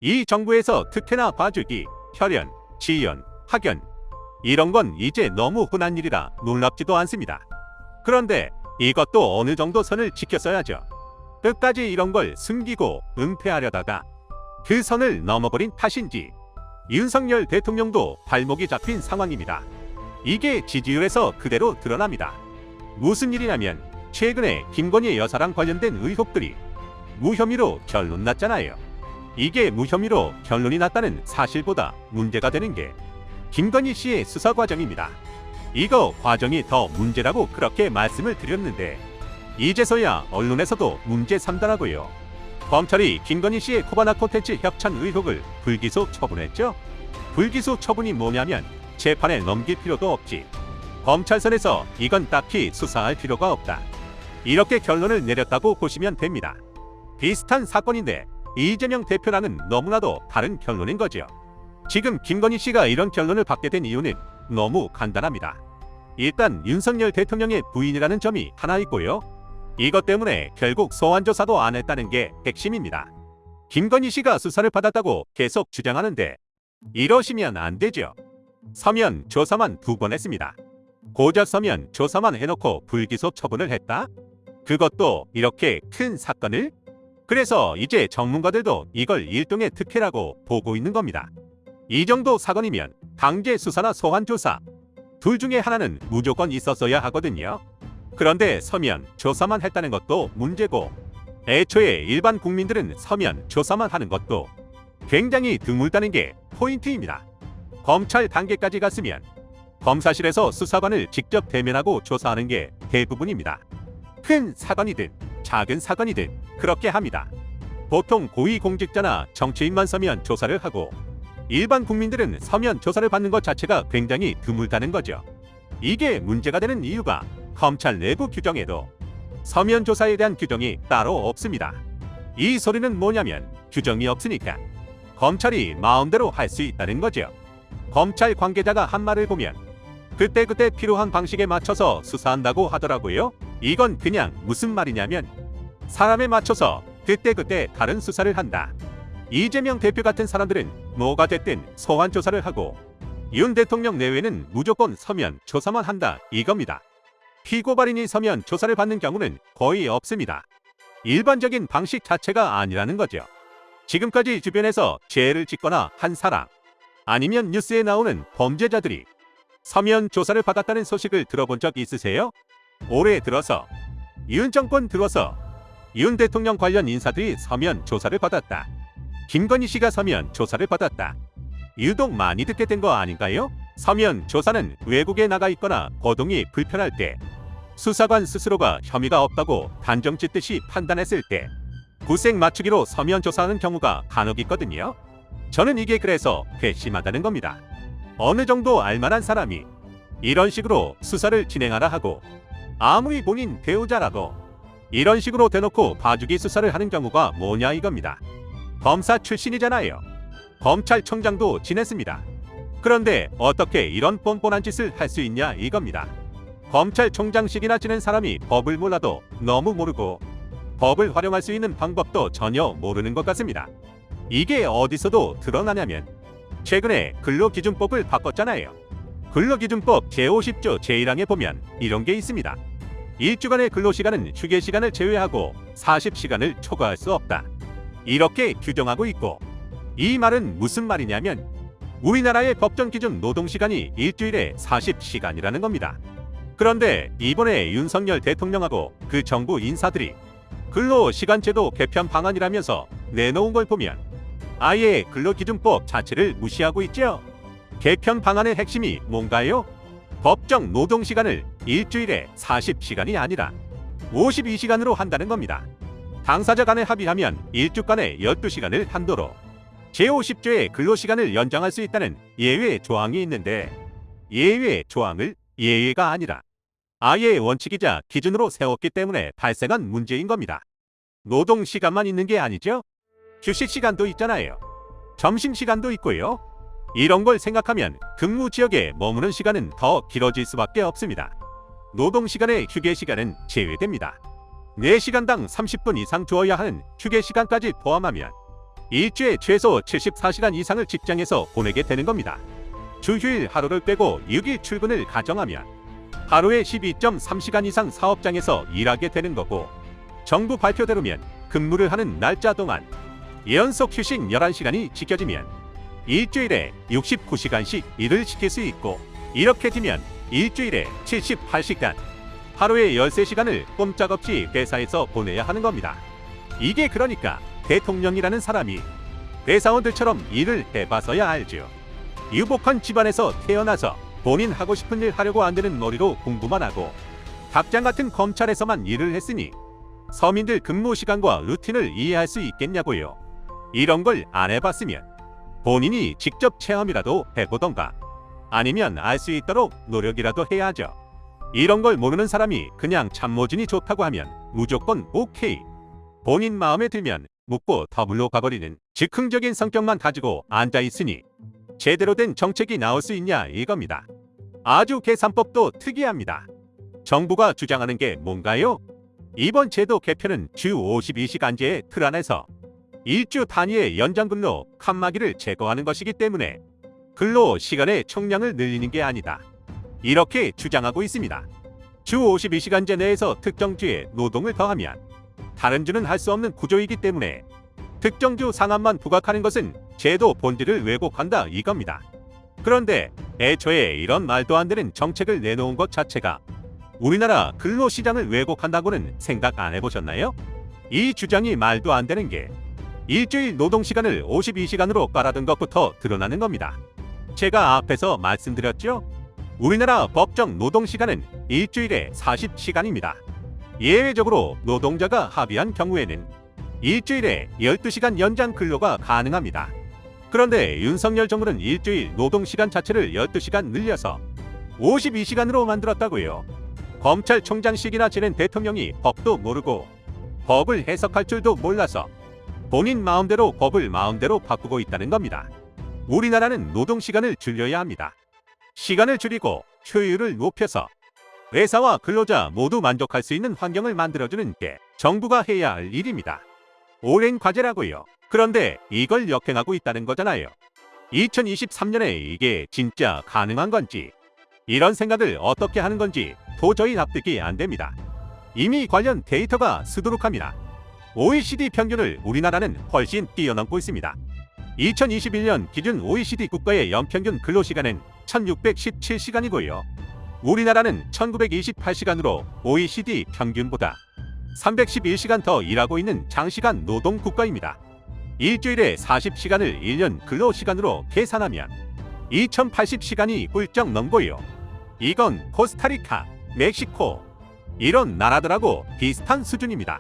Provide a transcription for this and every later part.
이 정부에서 특혜나 봐주기, 혈연, 지연, 학연 이런 건 이제 너무 흔한 일이라 놀랍지도 않습니다. 그런데 이것도 어느 정도 선을 지켰어야죠. 끝까지 이런 걸 숨기고 은폐하려다가 그 선을 넘어버린 탓인지 윤석열 대통령도 발목이 잡힌 상황입니다. 이게 지지율에서 그대로 드러납니다. 무슨 일이냐면 최근에 김건희 여사랑 관련된 의혹들이 무혐의로 결론 났잖아요. 이게 무혐의로 결론이 났다는 사실보다 문제가 되는 게 김건희 씨의 수사 과정입니다. 이거 과정이 더 문제라고 그렇게 말씀을 드렸는데 이제서야 언론에서도 문제 삼더라고요. 검찰이 김건희 씨의 코바나 콘텐츠 협찬 의혹을 불기소 처분했죠. 불기소 처분이 뭐냐면 재판에 넘길 필요도 없지. 검찰선에서 이건 딱히 수사할 필요가 없다. 이렇게 결론을 내렸다고 보시면 됩니다. 비슷한 사건인데 이재명 대표랑은 너무나도 다른 결론인 거죠. 지금 김건희 씨가 이런 결론을 받게 된 이유는 너무 간단합니다. 일단 윤석열 대통령의 부인이라는 점이 하나 있고요. 이것 때문에 결국 소환 조사도 안 했다는 게 핵심입니다. 김건희 씨가 수사를 받았다고 계속 주장하는데 이러시면 안 되죠. 서면 조사만 2번 했습니다. 고작 서면 조사만 해놓고 불기소 처분을 했다? 그것도 이렇게 큰 사건을? 그래서 이제 전문가들도 이걸 일종의 특혜라고 보고 있는 겁니다. 이 정도 사건이면 강제 수사나 소환 조사 둘 중에 하나는 무조건 있었어야 하거든요. 그런데 서면 조사만 했다는 것도 문제고 애초에 일반 국민들은 서면 조사만 하는 것도 굉장히 드물다는 게 포인트입니다. 검찰 단계까지 갔으면 검사실에서 수사관을 직접 대면하고 조사하는 게 대부분입니다. 큰 사건이든 작은 사건이든 그렇게 합니다. 보통 고위공직자나 정치인만 서면 조사를 하고 일반 국민들은 서면 조사를 받는 것 자체가 굉장히 드물다는 거죠. 이게 문제가 되는 이유가 검찰 내부 규정에도 서면 조사에 대한 규정이 따로 없습니다. 이 소리는 뭐냐면 규정이 없으니까 검찰이 마음대로 할 수 있다는 거죠. 검찰 관계자가 한 말을 보면 그때그때 필요한 방식에 맞춰서 수사한다고 하더라고요. 이건 그냥 무슨 말이냐면 사람에 맞춰서 그때그때 다른 수사를 한다. 이재명 대표 같은 사람들은 뭐가 됐든 소환 조사를 하고 윤 대통령 내외는 무조건 서면 조사만 한다 이겁니다. 피고발인이 서면 조사를 받는 경우는 거의 없습니다. 일반적인 방식 자체가 아니라는 거죠. 지금까지 주변에서 죄를 짓거나 한 사람 아니면 뉴스에 나오는 범죄자들이 서면 조사를 받았다는 소식을 들어본 적 있으세요? 올해 들어서 윤 정권 들어서 윤 대통령 관련 인사들이 서면 조사를 받았다. 김건희 씨가 서면 조사를 받았다. 유독 많이 듣게 된 거 아닌가요? 서면 조사는 외국에 나가 있거나 거동이 불편할 때 수사관 스스로가 혐의가 없다고 단정 짓듯이 판단했을 때 구색 맞추기로 서면 조사하는 경우가 간혹 있거든요. 저는 이게 그래서 괘씸하다는 겁니다. 어느 정도 알만한 사람이 이런 식으로 수사를 진행하라 하고 아무리 본인 배우자라도 이런 식으로 대놓고 봐주기 수사를 하는 경우가 뭐냐 이겁니다. 검사 출신이잖아요. 검찰총장도 지냈습니다. 그런데 어떻게 이런 뻔뻔한 짓을 할 수 있냐 이겁니다. 검찰총장식이나 지낸 사람이 법을 몰라도 너무 모르고 법을 활용할 수 있는 방법도 전혀 모르는 것 같습니다. 이게 어디서도 드러나냐면 최근에 근로기준법을 바꿨잖아요. 근로기준법 제50조 제1항에 보면 이런 게 있습니다. 일주간의 근로시간은 휴게시간을 제외하고 40시간을 초과할 수 없다. 이렇게 규정하고 있고 이 말은 무슨 말이냐면 우리나라의 법정 기준 노동시간이 일주일에 40시간이라는 겁니다. 그런데 이번에 윤석열 대통령하고 그 정부 인사들이 근로시간제도 개편 방안이라면서 내놓은 걸 보면 아예 근로기준법 자체를 무시하고 있죠. 개편 방안의 핵심이 뭔가요? 법정 노동시간을 일주일에 40시간이 아니라 52시간으로 한다는 겁니다. 당사자 간에 합의하면 일주간에 12시간을 한도로 제50조의 근로시간을 연장할 수 있다는 예외 조항이 있는데 예외 조항을 예외가 아니라 아예 원칙이자 기준으로 세웠기 때문에 발생한 문제인 겁니다. 노동시간만 있는 게 아니죠. 휴식시간도 있잖아요. 점심시간도 있고요. 이런 걸 생각하면 근무지역에 머무는 시간은 더 길어질 수밖에 없습니다. 노동시간의 휴게시간은 제외됩니다. 4시간당 30분 이상 주어야 하는 휴게시간까지 포함하면 일주에 최소 74시간 이상을 직장에서 보내게 되는 겁니다. 주휴일 하루를 빼고 6일 출근을 가정하면 하루에 12.3시간 이상 사업장에서 일하게 되는 거고, 정부 발표대로면 근무를 하는 날짜 동안 연속 휴식 11시간이 지켜지면 일주일에 69시간씩 일을 시킬 수 있고, 이렇게 되면 일주일에 78시간, 하루에 13시간을 꼼짝없이 회사에서 보내야 하는 겁니다. 이게 그러니까 대통령이라는 사람이 회사원들처럼 일을 해봐서야 알죠. 유복한 집안에서 태어나서 본인 하고 싶은 일 하려고 안 되는 머리로 공부만 하고 닭장 같은 검찰에서만 일을 했으니 서민들 근무 시간과 루틴을 이해할 수 있겠냐고요. 이런 걸 안 해봤으면 본인이 직접 체험이라도 해보던가, 아니면 알 수 있도록 노력이라도 해야죠. 이런 걸 모르는 사람이 그냥 참모진이 좋다고 하면 무조건 오케이, 본인 마음에 들면 묻고 더블로 가버리는 즉흥적인 성격만 가지고 앉아있으니 제대로 된 정책이 나올 수 있냐 이겁니다. 아주 계산법도 특이합니다. 정부가 주장하는 게 뭔가요? 이번 제도 개편은 주 52시간제의 틀 안에서 일주 단위의 연장근로 칸막이를 제거하는 것이기 때문에 근로 시간의 총량을 늘리는 게 아니다, 이렇게 주장하고 있습니다. 주 52시간제 내에서 특정 주에 노동을 더하면 다른 주는 할 수 없는 구조이기 때문에 특정 주 상한만 부각하는 것은 제도 본질을 왜곡한다 이겁니다. 그런데 애초에 이런 말도 안 되는 정책을 내놓은 것 자체가 우리나라 근로시장을 왜곡한다고는 생각 안 해보셨나요? 이 주장이 말도 안 되는 게 일주일 노동시간을 52시간으로 깔아둔 것부터 드러나는 겁니다. 제가 앞에서 말씀드렸죠? 우리나라 법정 노동시간은 일주일에 40시간입니다. 예외적으로 노동자가 합의한 경우에는 일주일에 12시간 연장 근로가 가능합니다. 그런데 윤석열 정부는 일주일 노동시간 자체를 12시간 늘려서 52시간으로 만들었다고요. 검찰총장직이나 지낸 대통령이 법도 모르고 법을 해석할 줄도 몰라서 본인 마음대로 법을 마음대로 바꾸고 있다는 겁니다. 우리나라는 노동시간을 줄여야 합니다. 시간을 줄이고 효율을 높여서 회사와 근로자 모두 만족할 수 있는 환경을 만들어주는 게 정부가 해야 할 일입니다. 오랜 과제라고요. 그런데 이걸 역행하고 있다는 거잖아요. 2023년에 이게 진짜 가능한 건지, 이런 생각을 어떻게 하는 건지 도저히 납득이 안 됩니다. 이미 관련 데이터가 수두룩합니다. OECD 평균을 우리나라는 훨씬 뛰어넘고 있습니다. 2021년 기준 OECD 국가의 연평균 근로시간은 1617시간이고요. 우리나라는 1928시간으로 OECD 평균보다 311시간 더 일하고 있는 장시간 노동 국가입니다. 일주일에 40시간을 1년 근로시간으로 계산하면 2080시간이 훌쩍 넘고요. 이건 코스타리카, 멕시코 이런 나라들하고 비슷한 수준입니다.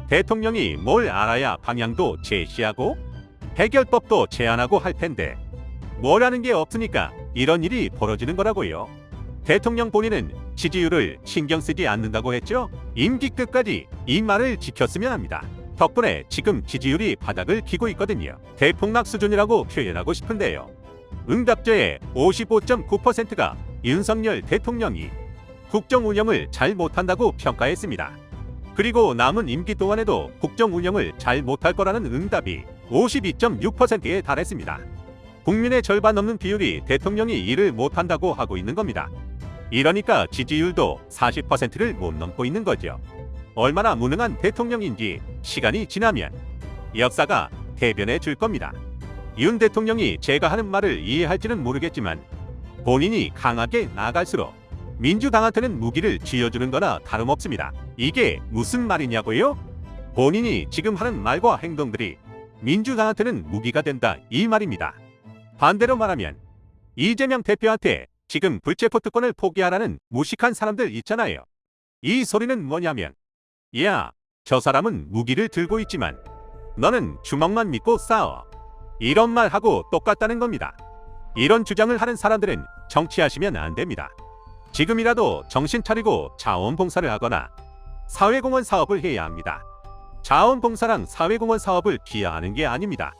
대통령이 뭘 알아야 방향도 제시하고 해결법도 제안하고 할 텐데 뭘 하는 게 없으니까 이런 일이 벌어지는 거라고요. 대통령 본인은 지지율을 신경 쓰지 않는다고 했죠? 임기 끝까지 이 말을 지켰으면 합니다. 덕분에 지금 지지율이 바닥을 기고 있거든요. 대폭락 수준이라고 표현하고 싶은데요. 응답자의 55.9%가 윤석열 대통령이 국정 운영을 잘 못한다고 평가했습니다. 그리고 남은 임기 동안에도 국정 운영을 잘 못할 거라는 응답이 52.6%에 달했습니다. 국민의 절반 넘는 비율이 대통령이 일을 못한다고 하고 있는 겁니다. 이러니까 지지율도 40%를 못 넘고 있는 거죠. 얼마나 무능한 대통령인지 시간이 지나면 역사가 대변해 줄 겁니다. 윤 대통령이 제가 하는 말을 이해할지는 모르겠지만 본인이 강하게 나갈수록 민주당한테는 무기를 쥐어주는 거나 다름없습니다. 이게 무슨 말이냐고요? 본인이 지금 하는 말과 행동들이 민주당한테는 무기가 된다 이 말입니다. 반대로 말하면 이재명 대표한테 지금 불체포 특권을 포기하라는 무식한 사람들 있잖아요. 이 소리는 뭐냐면, 야, 저 사람은 무기를 들고 있지만 너는 주먹만 믿고 싸워, 이런 말하고 똑같다는 겁니다. 이런 주장을 하는 사람들은 정치하시면 안 됩니다. 지금이라도 정신 차리고 자원봉사를 하거나 사회공헌 사업을 해야 합니다. 자원봉사랑 사회공헌 사업을 비하하는 게 아닙니다.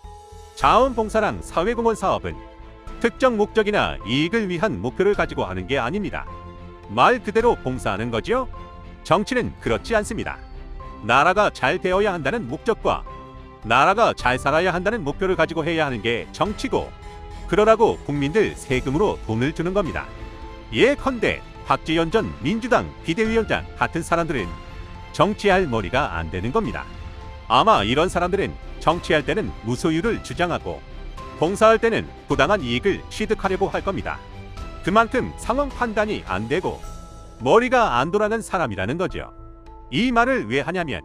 자원봉사랑 사회공헌 사업은 특정 목적이나 이익을 위한 목표를 가지고 하는 게 아닙니다. 말 그대로 봉사하는 거죠? 정치는 그렇지 않습니다. 나라가 잘 되어야 한다는 목적과 나라가 잘 살아야 한다는 목표를 가지고 해야 하는 게 정치고, 그러라고 국민들 세금으로 돈을 주는 겁니다. 예컨대 박지원 전 민주당 비대위원장 같은 사람들은 정치할 머리가 안 되는 겁니다. 아마 이런 사람들은 정치할 때는 무소유를 주장하고 봉사할 때는 부당한 이익을 취득하려고 할 겁니다. 그만큼 상황 판단이 안 되고 머리가 안 돌아가는 사람이라는 거죠. 이 말을 왜 하냐면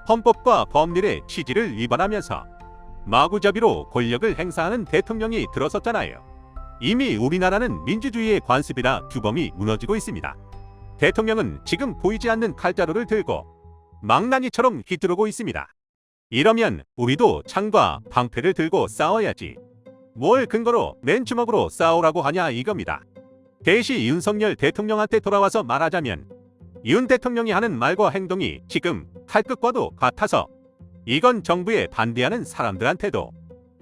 헌법과 법률의 취지를 위반하면서 마구잡이로 권력을 행사하는 대통령이 들어섰잖아요. 이미 우리나라는 민주주의의 관습이라 규범이 무너지고 있습니다. 대통령은 지금 보이지 않는 칼자루를 들고 망나니처럼 휘두르고 있습니다. 이러면 우리도 창과 방패를 들고 싸워야지. 뭘 근거로 맨주먹으로 싸우라고 하냐 이겁니다. 대시 윤석열 대통령한테 돌아와서 말하자면 윤 대통령이 하는 말과 행동이 지금 칼끝과도 같아서 이건 정부에 반대하는 사람들한테도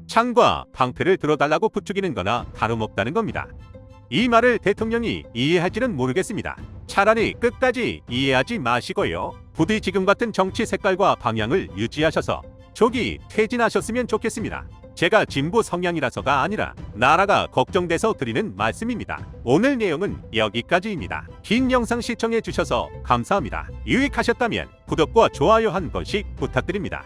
창과 방패를 들어달라고 부추기는 거나 다름없다는 겁니다. 이 말을 대통령이 이해할지는 모르겠습니다. 차라리 끝까지 이해하지 마시고요. 부디 지금 같은 정치 색깔과 방향을 유지하셔서 조기 퇴진하셨으면 좋겠습니다. 제가 진보 성향이라서가 아니라 나라가 걱정돼서 드리는 말씀입니다. 오늘 내용은 여기까지입니다. 긴 영상 시청해 주셔서 감사합니다. 유익하셨다면 구독과 좋아요 한 번씩 부탁드립니다.